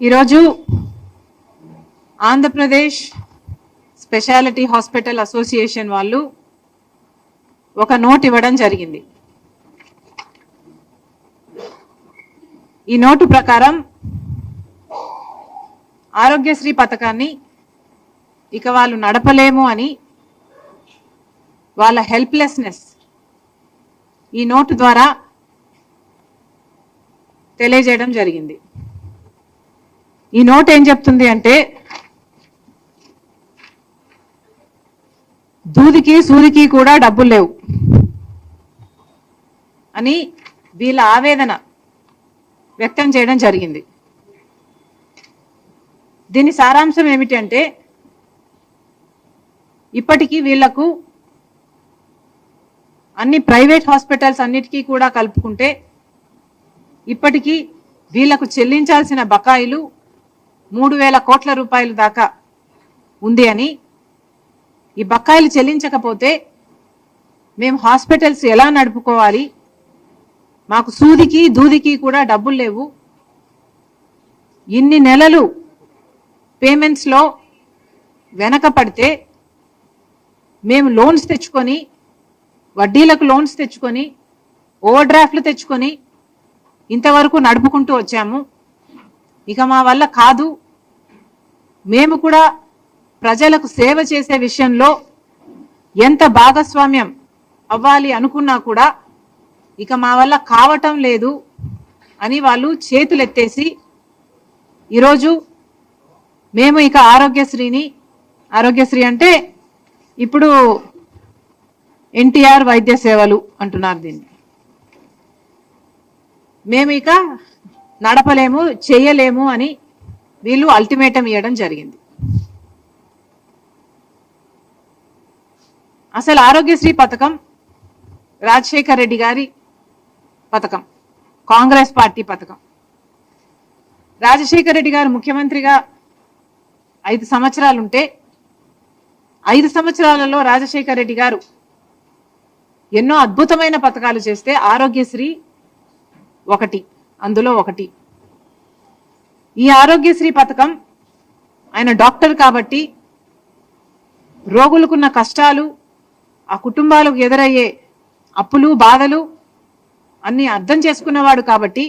ఈరోజు Andhra Pradesh speciality hospital association వాళ్ళు ఒక నోట్ ఇవ్వడం జరిగింది. ఈ నోటు ప్రకారం ఆరోగ్యశ్రీ పథకాన్ని ఇక వాళ్ళు నడపలేము అని వాళ్ళ హెల్ప్లెస్నెస్ ఈ నోటు ద్వారా తెలియజేయడం జరిగింది. ఈ నోట్ ఏం చెప్తుంది అంటే, దూదికి సూదికి కూడా డబ్బులు లేవు అని వీళ్ళ ఆవేదన వ్యక్తం చేయడం జరిగింది. దీని సారాంశం ఏమిటి అంటే, ఇప్పటికీ వీళ్లకు అన్ని ప్రైవేట్ హాస్పిటల్స్ అన్నిటికీ కూడా కలుపుకుంటే ఇప్పటికీ వీళ్లకు చెల్లించాల్సిన బకాయిలు 3,000 కోట్ల రూపాయల దాకా ఉంది అని, ఈ బకాయిలు చెల్లించకపోతే మేము హాస్పిటల్స్ ఎలా నడుపుకోవాలి, మాకు సూదికి దూదికి కూడా డబ్బులు లేవు, ఇన్ని నెలలు పేమెంట్స్లో వెనక పడితే మేము లోన్స్ తెచ్చుకొని, వడ్డీలకు లోన్స్ తెచ్చుకొని, ఓవర్ డ్రాఫ్ట్లు తెచ్చుకొని ఇంతవరకు నడుపుకుంటూ వచ్చాము. ఇక మా వల్ల కాదు, మేము కూడా ప్రజలకు సేవ చేసే విషయంలో ఎంత భాగస్వామ్యం అవ్వాలి అనుకున్నా కూడా ఇక మా వల్ల కావటం లేదు అని వాళ్ళు చేతులెత్తేసి ఈరోజు మేము ఇక ఆరోగ్యశ్రీ అంటే ఇప్పుడు ఎన్టీఆర్ వైద్య సేవలు అంటున్నారు దీన్ని, మేము ఇక నడపలేము చేయలేము అని వీళ్ళు అల్టిమేటం ఇవ్వడం జరిగింది. అసలు ఆరోగ్యశ్రీ పథకం రాజశేఖర్ రెడ్డి గారి పథకం, కాంగ్రెస్ పార్టీ పథకం. రాజశేఖర్ రెడ్డి గారు ముఖ్యమంత్రిగా 5 సంవత్సరాలుంటే 5 సంవత్సరాలలో రాజశేఖర్ రెడ్డి గారు ఎన్నో అద్భుతమైన పథకాలు చేస్తే ఆరోగ్యశ్రీ అందులో ఒకటి. ఈ ఆరోగ్యశ్రీ పథకం ఆయన డాక్టర్ కాబట్టి రోగులకున్న కష్టాలు, ఆ కుటుంబాలకు ఎదురయ్యే అప్పులు బాధలు అన్ని అర్థం చేసుకున్నవాడు కాబట్టి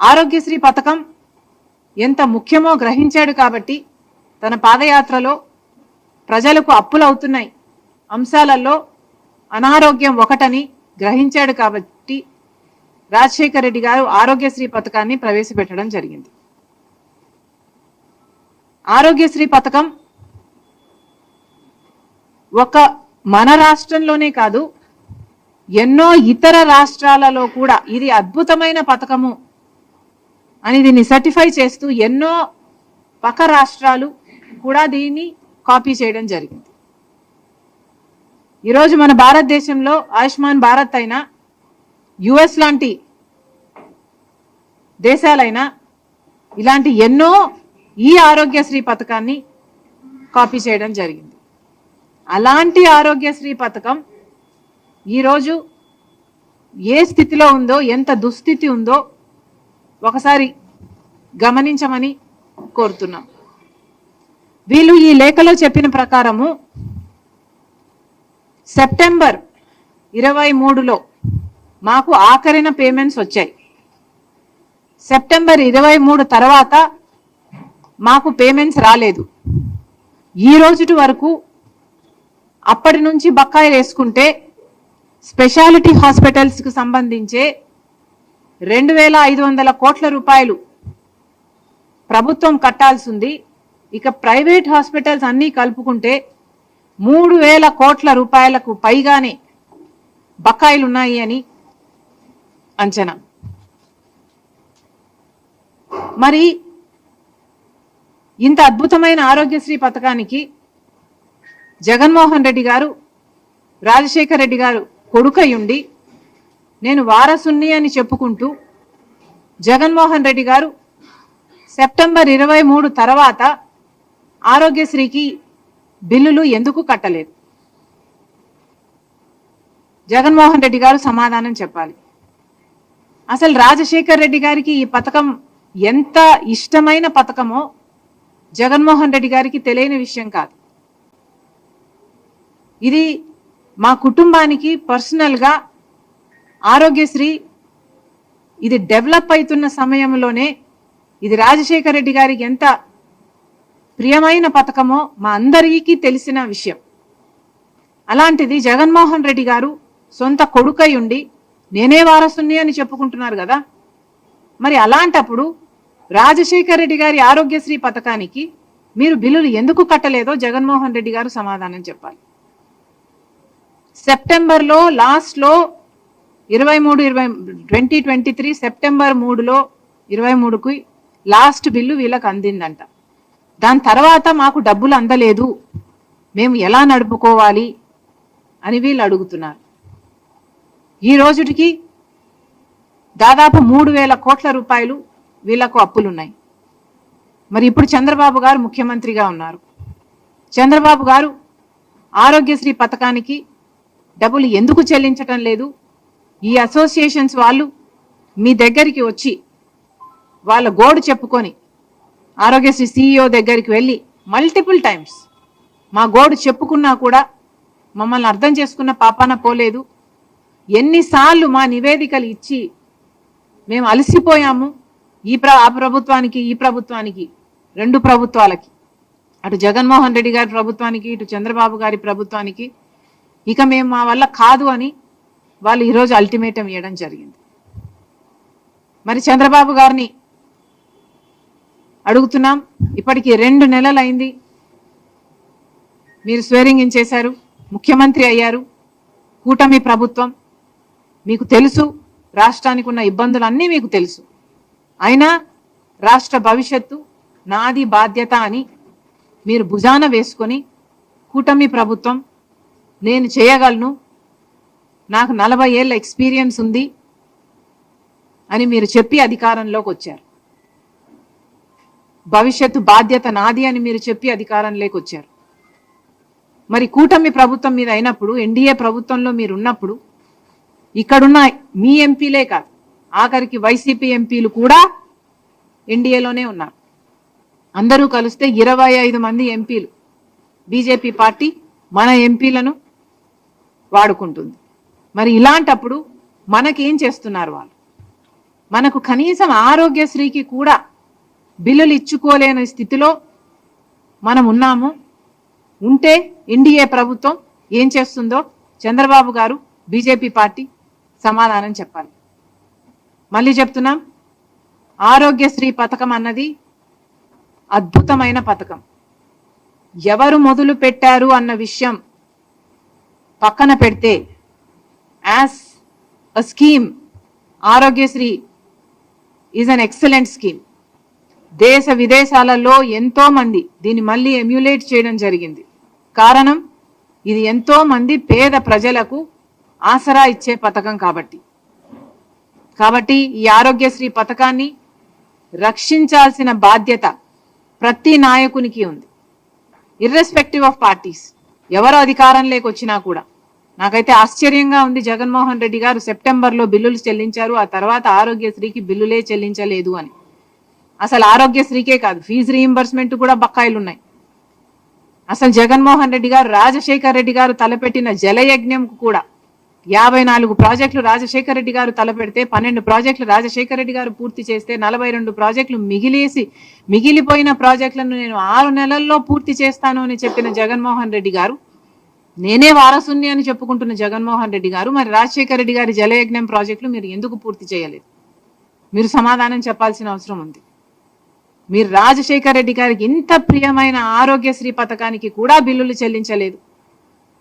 ఆరోగ్యశ్రీ పథకం ఎంత ముఖ్యమో గ్రహించాడు కాబట్టి తన పాదయాత్రలో ప్రజలకు అప్పులు అవుతున్నాయి అంశాలలో అనారోగ్యం ఒకటని గ్రహించాడు కాబట్టి రాజశేఖర్ రెడ్డి గారు ఆరోగ్యశ్రీ పథకాన్ని ప్రవేశపెట్టడం జరిగింది. ఆరోగ్యశ్రీ పథకం ఒక మన రాష్ట్రంలోనే కాదు, ఎన్నో ఇతర రాష్ట్రాలలో కూడా ఇది అద్భుతమైన పథకము అని దీన్ని సర్టిఫై చేస్తూ ఎన్నో పక్క రాష్ట్రాలు కూడా దీన్ని కాపీ చేయడం జరిగింది. ఈరోజు మన భారతదేశంలో ఆయుష్మాన్ భారత్ అయినా, యుఎస్ లాంటి దేశాలైనా ఇలాంటి ఎన్నో ఈ ఆరోగ్యశ్రీ పథకాన్ని కాపీ చేయడం జరిగింది. అలాంటి ఆరోగ్యశ్రీ పథకం ఈరోజు ఏ స్థితిలో ఉందో, ఎంత దుస్థితి ఉందో ఒకసారి గమనించమని కోరుతున్నాం. వీళ్ళు ఈ లేఖలో చెప్పిన ప్రకారము సెప్టెంబర్ 23లో మాకు ఆఖరిన పేమెంట్స్ వచ్చాయి. సెప్టెంబర్ 23 తర్వాత మాకు పేమెంట్స్ రాలేదు. ఈ రోజుటి వరకు అప్పటి నుంచి బకాయిలు వేసుకుంటే స్పెషాలిటీ హాస్పిటల్స్కి సంబంధించే 2,500 కోట్ల రూపాయలు ప్రభుత్వం కట్టాల్సి ఉంది. ఇక ప్రైవేట్ హాస్పిటల్స్ అన్నీ కలుపుకుంటే 3,000 కోట్ల రూపాయలకు పైగానే బకాయిలు ఉన్నాయి అని అంచనా. మరి ఇంత అద్భుతమైన ఆరోగ్యశ్రీ పథకానికి జగన్మోహన్ రెడ్డి గారు రాజశేఖర్ రెడ్డి గారు కొడుకయ్యుండి నేను వారసుని అని చెప్పుకుంటూ జగన్మోహన్ రెడ్డి గారు సెప్టెంబర్ 23 తర్వాత ఆరోగ్యశ్రీకి బిల్లులు ఎందుకు కట్టలేదు? జగన్మోహన్ రెడ్డి గారు సమాధానం చెప్పాలి. అసలు రాజశేఖర్ రెడ్డి గారికి ఈ పథకం ఎంత ఇష్టమైన పథకమో జగన్మోహన్ రెడ్డి గారికి తెలియని విషయం కాదు. ఇది మా కుటుంబానికి పర్సనల్గా ఆరోగ్యశ్రీ ఇది డెవలప్ అవుతున్న సమయంలోనే ఇది రాజశేఖర రెడ్డి గారికి ఎంత ప్రియమైన పథకమో మా అందరికీ తెలిసిన విషయం. అలాంటిది జగన్మోహన్ రెడ్డి గారు సొంత కొడుకై ఉండి నేనే వారసుని అని చెప్పుకుంటున్నారు కదా. మరి అలాంటప్పుడు రాజశేఖర రెడ్డి గారి ఆరోగ్యశ్రీ పథకానికి మీరు బిల్లులు ఎందుకు కట్టలేదో జగన్మోహన్ రెడ్డి గారు సమాధానం చెప్పాలి. సెప్టెంబర్లో లాస్ట్లో 2023 సెప్టెంబర్ 3లో 23కి లాస్ట్ బిల్లు వీళ్ళకి అందిందంట. దాని తర్వాత మాకు డబ్బులు అందలేదు, మేము ఎలా నడుపుకోవాలి అని వీళ్ళు అడుగుతున్నారు. ఈ రోజుకి దాదాపు 3,000 కోట్ల రూపాయలు వీళ్లకు అప్పులున్నాయి. మరి ఇప్పుడు చంద్రబాబు గారు ముఖ్యమంత్రిగా ఉన్నారు. చంద్రబాబు గారు ఆరోగ్యశ్రీ పథకానికి డబ్బులు ఎందుకు చెల్లించటం లేదు? ఈ అసోసియేషన్స్ వాళ్ళు మీ దగ్గరికి వచ్చి వాళ్ళ గోడు చెప్పుకొని ఆరోగ్యశ్రీ CEO దగ్గరికి వెళ్ళి మల్టిపుల్ టైమ్స్ మా గోడు చెప్పుకున్నా కూడా మమ్మల్ని అర్థం చేసుకున్న పాపాన పోలేదు. ఎన్నిసార్లు మా నివేదికలు ఇచ్చి మేము అలసిపోయాము. ఆ ప్రభుత్వానికి ఈ ప్రభుత్వానికి, రెండు ప్రభుత్వాలకి, అటు జగన్మోహన్ రెడ్డి గారి ప్రభుత్వానికి ఇటు చంద్రబాబు గారి ప్రభుత్వానికి ఇక మేము మా వల్ల కాదు అని వాళ్ళు ఈరోజు అల్టిమేటం ఇవ్వడం జరిగింది. మరి చంద్రబాబు గారిని అడుగుతున్నాం, ఇప్పటికి 2 నెలలు అయింది, మీరు స్వేరింగ్ ఇన్ చేశారు, ముఖ్యమంత్రి అయ్యారు, కూటమి ప్రభుత్వం, మీకు తెలుసు రాష్ట్రానికి ఉన్న ఇబ్బందులన్నీ మీకు తెలుసు. అయినా రాష్ట్ర భవిష్యత్తు నాది బాధ్యత అని మీరు భుజాన వేసుకొని కూటమి ప్రభుత్వం నేను చేయగలను, నాకు 40 ఏళ్ళ ఎక్స్పీరియన్స్ ఉంది అని మీరు చెప్పి అధికారంలోకి వచ్చారు. భవిష్యత్తు బాధ్యత నాది అని మీరు చెప్పి అధికారంలోకి వచ్చారు. మరి కూటమి ప్రభుత్వం మీద అయినప్పుడు, ఎన్డీఏ ప్రభుత్వంలో మీరు ఉన్నప్పుడు ఇక్కడున్న మీ ఎంపీలే కాదు, ఆఖరికి వైసీపీ ఎంపీలు కూడా ఎన్డీఏలోనే ఉన్నారు. అందరూ కలిస్తే 25 మంది ఎంపీలు. బీజేపీ పార్టీ మన ఎంపీలను వాడుకుంటుంది. మరి ఇలాంటప్పుడు మనకేం చేస్తున్నారు వాళ్ళు? మనకు కనీసం ఆరోగ్యశ్రీకి కూడా బిల్లులు ఇచ్చుకోలేని స్థితిలో మనం ఉన్నాము. ఉంటే ఎన్డీఏ ప్రభుత్వం ఏం చేస్తుందో చంద్రబాబు గారు, బీజేపీ పార్టీ సమాధానం చెప్పాలి. మళ్ళీ చెప్తున్నాం, ఆరోగ్యశ్రీ పథకం అన్నది అద్భుతమైన పథకం. ఎవరు మొదలు పెట్టారు అన్న విషయం పక్కన పెడితే, as a scheme Aarogyasri is an excellent scheme. దేశ విదేశాలలో ఎంతో మంది దీన్ని మళ్ళీ ఎమ్యులేట్ చేయడం జరిగింది. కారణం, ఇది ఎంతో మంది పేద ప్రజలకు ఆసరా ఇచ్చే పథకం కాబట్టి ఈ ఆరోగ్యశ్రీ పథకాన్ని రక్షించాల్సిన బాధ్యత ప్రతి నాయకునికి ఉంది, ఇర్రెస్పెక్టివ్ ఆఫ్ పార్టీస్. ఎవరు అధికారంలోకి వచ్చినా కూడా. నాకైతే ఆశ్చర్యంగా ఉంది, జగన్మోహన్ రెడ్డి గారు సెప్టెంబర్లో బిల్లులు చెల్లించారు, ఆ తర్వాత ఆరోగ్యశ్రీకి బిల్లులే చెల్లించలేదు అని. అసలు ఆరోగ్యశ్రీకే కాదు, ఫీజు రీయింబర్స్మెంట్ కూడా బకాయిలు ఉన్నాయి. అసలు జగన్మోహన్ రెడ్డి గారు, రాజశేఖర రెడ్డి గారు తలపెట్టిన జలయజ్ఞంకు కూడా 54 ప్రాజెక్టులు రాజశేఖర రెడ్డి గారు తలపెడితే 12 ప్రాజెక్టులు రాజశేఖర రెడ్డి గారు పూర్తి చేస్తే 42 ప్రాజెక్టులు మిగిలిపోయిన ప్రాజెక్టులను నేను 6 నెలల్లో పూర్తి చేస్తాను అని చెప్పిన జగన్మోహన్ రెడ్డి గారు, నేనే వారసుని అని చెప్పుకుంటున్న జగన్మోహన్ రెడ్డి గారు, మరి రాజశేఖర రెడ్డి గారి జలయజ్ఞం ప్రాజెక్టులు మీరు ఎందుకు పూర్తి చేయలేదు? మీరు సమాధానం చెప్పాల్సిన అవసరం ఉంది. మీరు రాజశేఖర రెడ్డి గారికి ఇంత ప్రియమైన ఆరోగ్యశ్రీ పథకానికి కూడా బిల్లులు చెల్లించలేదు.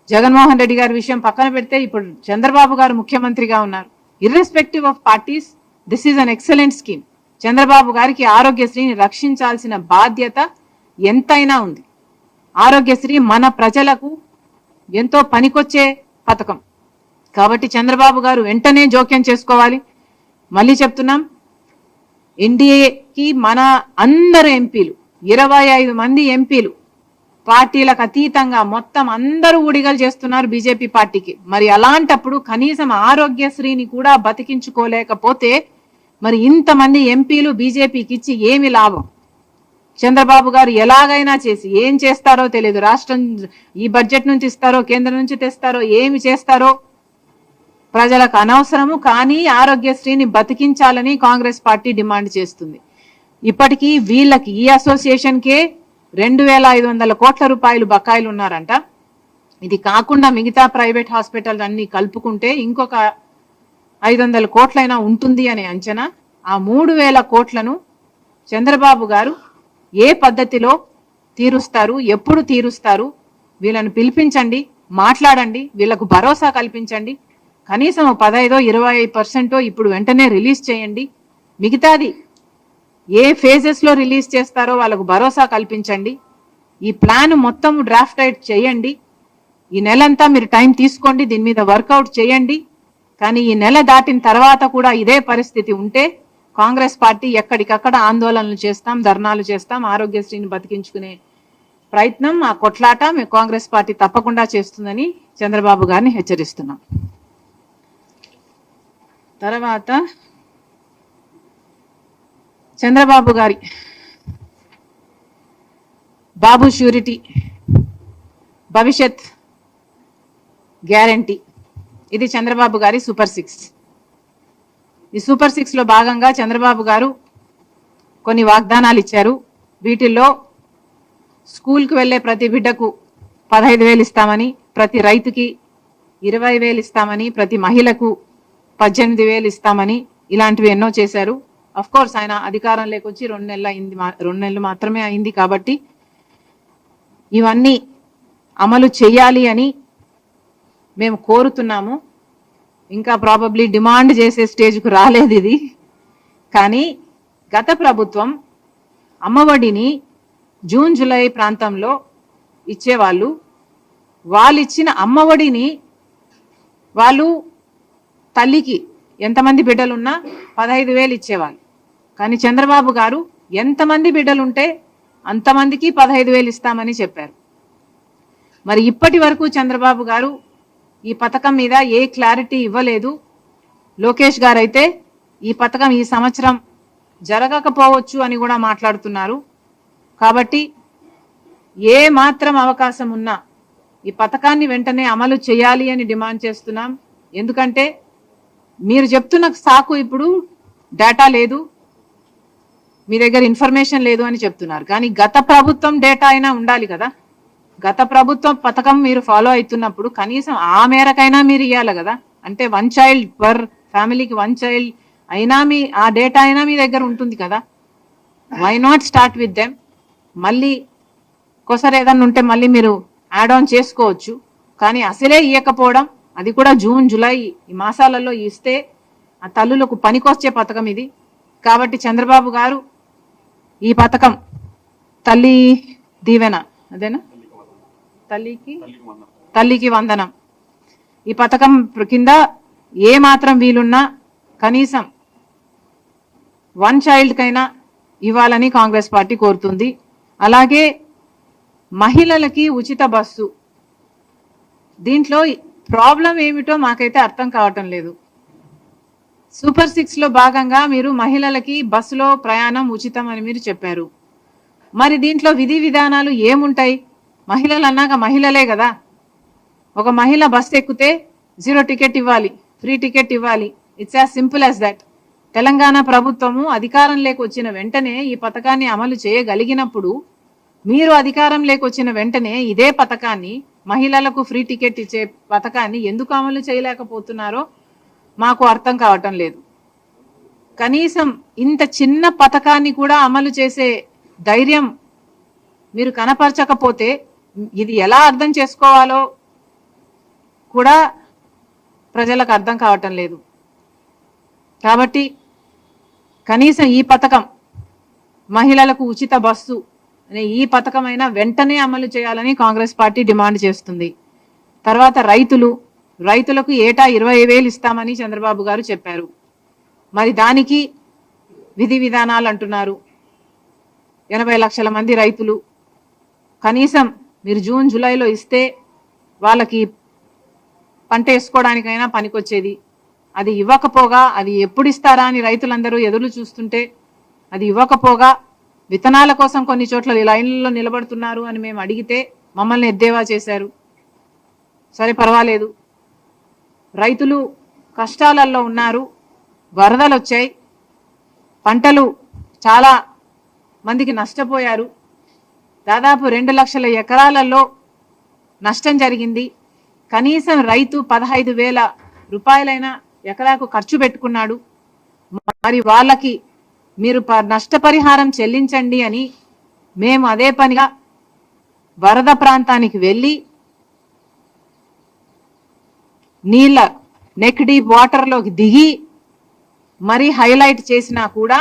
జగన్మోహన్ రెడ్డి గారి విషయం పక్కన పెడితే ఇప్పుడు చంద్రబాబు గారు ముఖ్యమంత్రిగా ఉన్నారు. Irrespective of parties, this is an excellent scheme. Chandrababu గారికి ఆరోగ్యశ్రీని రక్షించాల్సిన బాధ్యత ఎంతైనా ఉంది. ఆరోగ్యశ్రీ మన ప్రజలకు ఎంతో పనికొచ్చే పథకం కాబట్టి చంద్రబాబు గారు వెంటనే జోక్యం చేసుకోవాలి. మళ్ళీ చెప్తున్నాం, ఎన్డీఏకి మన అందరు ఎంపీలు 25 మంది ఎంపీలు పార్టీలకు అతీతంగా మొత్తం అందరూ ఊడిగలు చేస్తున్నారు బీజేపీ పార్టీకి. మరి అలాంటప్పుడు కనీసం ఆరోగ్యశ్రీని కూడా బతికించుకోలేకపోతే మరి ఇంతమంది ఎంపీలు బీజేపీకి ఇచ్చి ఏమి లాభం? చంద్రబాబు గారు ఎలాగైనా చేసి ఏం చేస్తారో తెలియదు. రాష్ట్రం ఈ బడ్జెట్ నుంచి ఇస్తారో కేంద్రం నుంచి తెస్తారో ఏమి చేస్తారో ప్రజలకు అనవసరము. కానీ ఆరోగ్యశ్రీని బతికించాలని కాంగ్రెస్ పార్టీ డిమాండ్ చేస్తుంది. ఇప్పటికీ వీళ్ళకి ఈ అసోసియేషన్కే 2,500 కోట్ల రూపాయలు బకాయిలు ఉన్నారంట. ఇది కాకుండా మిగతా ప్రైవేట్ హాస్పిటల్ అన్ని కలుపుకుంటే ఇంకొక 500 కోట్లైనా ఉంటుంది అనే అంచనా. ఆ 3,000 కోట్లను చంద్రబాబు గారు ఏ పద్ధతిలో తీరుస్తారు, ఎప్పుడు తీరుస్తారు? వీళ్ళను పిలిపించండి, మాట్లాడండి, వీళ్ళకు భరోసా కల్పించండి. కనీసం 15-20% ఇప్పుడు వెంటనే రిలీజ్ చేయండి. మిగతాది ఏ ఫేజెస్లో రిలీజ్ చేస్తారో వాళ్ళకు భరోసా కల్పించండి. ఈ ప్లాన్ మొత్తం డ్రాఫ్ట్ అవుట్ చేయండి. ఈ నెలంతా మీరు టైం తీసుకోండి, దీని మీద వర్కౌట్ చేయండి. కానీ ఈ నెల దాటిన తర్వాత కూడా ఇదే పరిస్థితి ఉంటే కాంగ్రెస్ పార్టీ ఎక్కడికక్కడ ఆందోళనలు చేస్తాం, ధర్నాలు చేస్తాం. ఆరోగ్యశ్రీని బతికించుకునే ప్రయత్నం, ఆ కొట్లాట కాంగ్రెస్ పార్టీ తప్పకుండా చేస్తుందని చంద్రబాబు గారిని హెచ్చరిస్తున్నాం. తర్వాత చంద్రబాబు గారి బాబు ష్యూరిటీ భవిష్యత్ గ్యారంటీ, ఇది చంద్రబాబు గారి సూపర్ 6. ఈ సూపర్ 6లో భాగంగా చంద్రబాబు గారు కొన్ని వాగ్దానాలు ఇచ్చారు. వీటిల్లో స్కూల్కి వెళ్ళే ప్రతి బిడ్డకు 15,000 ఇస్తామని, ప్రతి రైతుకి 20,000 ఇస్తామని, ప్రతి మహిళకు 18,000 ఇస్తామని, ఇలాంటివి ఎన్నో చేశారు. అఫ్ కోర్స్ ఆయన అధికారం లేకొచ్చి 2 నెలలు మాత్రమే అయింది కాబట్టి ఇవన్నీ అమలు చేయాలి అని మేము కోరుతున్నాము. ఇంకా ప్రాబబ్లీ డిమాండ్ చేసే స్టేజ్కు రాలేదు ఇది. కానీ గత ప్రభుత్వం అమ్మఒడిని జూన్ జూలై ప్రాంతంలో ఇచ్చేవాళ్ళు. వాళ్ళు ఇచ్చిన అమ్మఒడిని వాళ్ళు తల్లికి ఎంతమంది బిడ్డలున్నా 15,000 ఇచ్చేవాళ్ళు. కానీ చంద్రబాబు గారు ఎంతమంది బిడ్డలుంటే అంతమందికి 15,000 ఇస్తామని చెప్పారు. మరి ఇప్పటి వరకు చంద్రబాబు గారు ఈ పథకం మీద ఏ క్లారిటీ ఇవ్వలేదు. లోకేష్ గారు అయితే ఈ పథకం ఈ సంవత్సరం జరగకపోవచ్చు అని కూడా మాట్లాడుతున్నారు. కాబట్టి ఏ మాత్రం అవకాశం ఉన్నా ఈ పథకాన్ని వెంటనే అమలు చేయాలి అని డిమాండ్ చేస్తున్నాం. ఎందుకంటే మీరు చెప్తున్న సాకు ఇప్పుడు డేటా లేదు, మీ దగ్గర ఇన్ఫర్మేషన్ లేదు అని చెప్తున్నారు. కానీ గత ప్రభుత్వం డేటా అయినా ఉండాలి కదా. గత ప్రభుత్వం పథకం మీరు ఫాలో అవుతున్నప్పుడు కనీసం ఆ మేరకైనా మీరు ఇవ్వాలి కదా. అంటే 1 చైల్డ్ పర్ ఫ్యామిలీకి 1 చైల్డ్ అయినా ఆ డేటా అయినా మీ దగ్గర ఉంటుంది కదా. Why not start with them? మళ్ళీ ఒకసారి ఏదన్నా ఉంటే మళ్ళీ మీరు యాడ్ ఆన్ చేసుకోవచ్చు. కానీ అసలే ఇవ్వకపోవడం, అది కూడా జూన్ జూలై ఈ మాసాలలో ఇస్తే ఆ తల్లులకు పనికొచ్చే పథకం ఇది. కాబట్టి చంద్రబాబు గారు ఈ పథకం తల్లి దీవెన, అదేనా, తల్లికి వందనం, ఈ పథకం కింద ఏ మాత్రం వీలున్నా కనీసం 1 చైల్డ్ కైనా ఇవ్వాలని కాంగ్రెస్ పార్టీ కోరుతుంది. అలాగే మహిళలకి ఉచిత బస్సు, దీంట్లో ప్రాబ్లం ఏమిటో మాకైతే అర్థం కావటం లేదు. సూపర్ 6లో భాగంగా మీరు మహిళలకి బస్సులో ప్రయాణం ఉచితం అని మీరు చెప్పారు. మరి దీంట్లో విధి విధానాలు ఏముంటాయి? మహిళలు అన్నాక మహిళలే కదా. ఒక మహిళ బస్సు ఎక్కితే 0 టికెట్ ఇవ్వాలి, ఫ్రీ టికెట్ ఇవ్వాలి. It's as simple as that. Telangana ప్రభుత్వము అధికారంలోకి వచ్చిన వెంటనే ఈ పథకాన్ని అమలు చేయగలిగినప్పుడు మీరు అధికారంలోకి వచ్చిన వెంటనే ఇదే పథకాన్ని, మహిళలకు ఫ్రీ టికెట్ ఇచ్చే పథకాన్ని ఎందుకు అమలు చేయలేకపోతున్నారో మాకు అర్థం కావటం లేదు. కనీసం ఇంత చిన్న పథకాన్ని కూడా అమలు చేసే ధైర్యం మీరు కనపరచకపోతే ఇది ఎలా అర్థం చేసుకోవాలో కూడా ప్రజలకు అర్థం కావటం లేదు. కాబట్టి కనీసం ఈ పథకం, మహిళలకు ఉచిత బస్సు అనే ఈ పథకమైనా వెంటనే అమలు చేయాలని కాంగ్రెస్ పార్టీ డిమాండ్ చేస్తుంది. తర్వాత రైతులకు ఏటా 20,000 ఇస్తామని చంద్రబాబు గారు చెప్పారు. మరి దానికి విధి విధానాలు అంటున్నారు. 80 లక్షల మంది రైతులు, కనీసం మీరు జూన్ జూలైలో ఇస్తే వాళ్ళకి పంట వేసుకోవడానికైనా పనికొచ్చేది. అది ఇవ్వకపోగా, అది ఎప్పుడు ఇస్తారా అని రైతులందరూ ఎదురు చూస్తుంటే అది ఇవ్వకపోగా విత్తనాల కోసం కొన్ని చోట్ల లైన్లలో నిలబడుతున్నారు అని మేము అడిగితే మమ్మల్ని ఎద్దేవా చేశారు. సరే పర్వాలేదు, రైతులు కష్టాలలో ఉన్నారు, వరదలు వచ్చాయి, పంటలు చాలా మందికి నష్టపోయారు, దాదాపు 2 లక్షల ఎకరాలలో నష్టం జరిగింది. కనీసం రైతు 15,000 రూపాయలైనా ఎకరాకు ఖర్చు పెట్టుకున్నాడు, మరి వాళ్ళకి మీరు నష్టపరిహారం చెల్లించండి అని మేము అదే పనిగా వరద ప్రాంతానికి వెళ్ళి నీళ్ళ నెక్ డీప్ వాటర్లోకి దిగి మరీ హైలైట్ చేసినా కూడా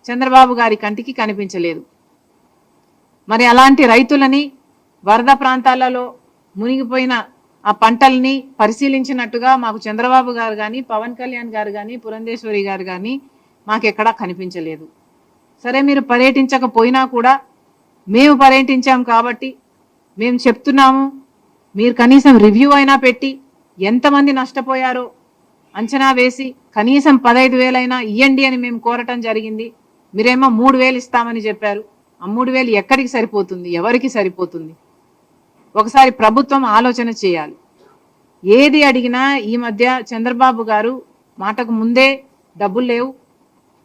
చంద్రబాబు గారి కంటికి కనిపించలేదు. మరి అలాంటి రైతులని, వరద ప్రాంతాలలో మునిగిపోయిన ఆ పంటల్ని పరిశీలించినట్టుగా మాకు చంద్రబాబు గారు కానీ, పవన్ కళ్యాణ్ గారు కానీ, పురంధేశ్వరి గారు కానీ మాకెక్కడా కనిపించలేదు. సరే, మీరు పర్యటించకపోయినా కూడా మేము పర్యటించాం కాబట్టి మేము చెప్తున్నాము, మీరు కనీసం రివ్యూ అయినా పెట్టి ఎంతమంది నష్టపోయారో అంచనా వేసి కనీసం 15,000 అయినా ఇవ్వండి అని మేము కోరటం జరిగింది. మీరేమో 3,000 ఇస్తామని చెప్పారు. ఆ 3,000 ఎక్కడికి సరిపోతుంది, ఎవరికి సరిపోతుంది? ఒకసారి ప్రభుత్వం ఆలోచన చేయాలి. ఏది అడిగినా ఈ మధ్య చంద్రబాబు గారు మాటకు ముందే డబ్బులు లేవు,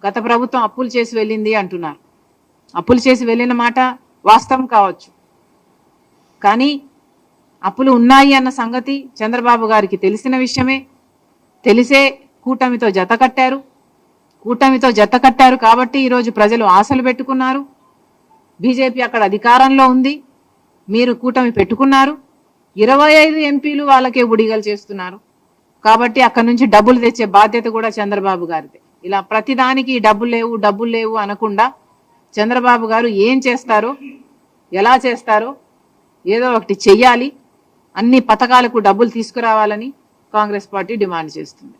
గత ప్రభుత్వం అప్పులు చేసి వెళ్ళింది అంటున్నారు. అప్పులు చేసి వెళ్ళిన మాట వాస్తవం కావచ్చు, కానీ అప్పులు ఉన్నాయి అన్న సంగతి చంద్రబాబు గారికి తెలిసిన విషయమే. తెలిసే కూటమితో జత కట్టారు కాబట్టి ఈరోజు ప్రజలు ఆశలు పెట్టుకున్నారు. బీజేపీ అక్కడ అధికారంలో ఉంది, మీరు కూటమి పెట్టుకున్నారు. 25 ఎంపీలు వాళ్ళకే ఉడిగలు చేస్తున్నారు కాబట్టి అక్కడ నుంచి డబ్బులు తెచ్చే బాధ్యత కూడా చంద్రబాబు గారిదే. ఇలా ప్రతిదానికి డబ్బులు లేవు అనకుండా చంద్రబాబు గారు ఏం చేస్తారో, ఎలా చేస్తారో ఏదో ఒకటి చెయ్యాలి. అన్ని పథకాలకు డబ్బులు తీసుకురావాలని కాంగ్రెస్ పార్టీ డిమాండ్ చేస్తుంది.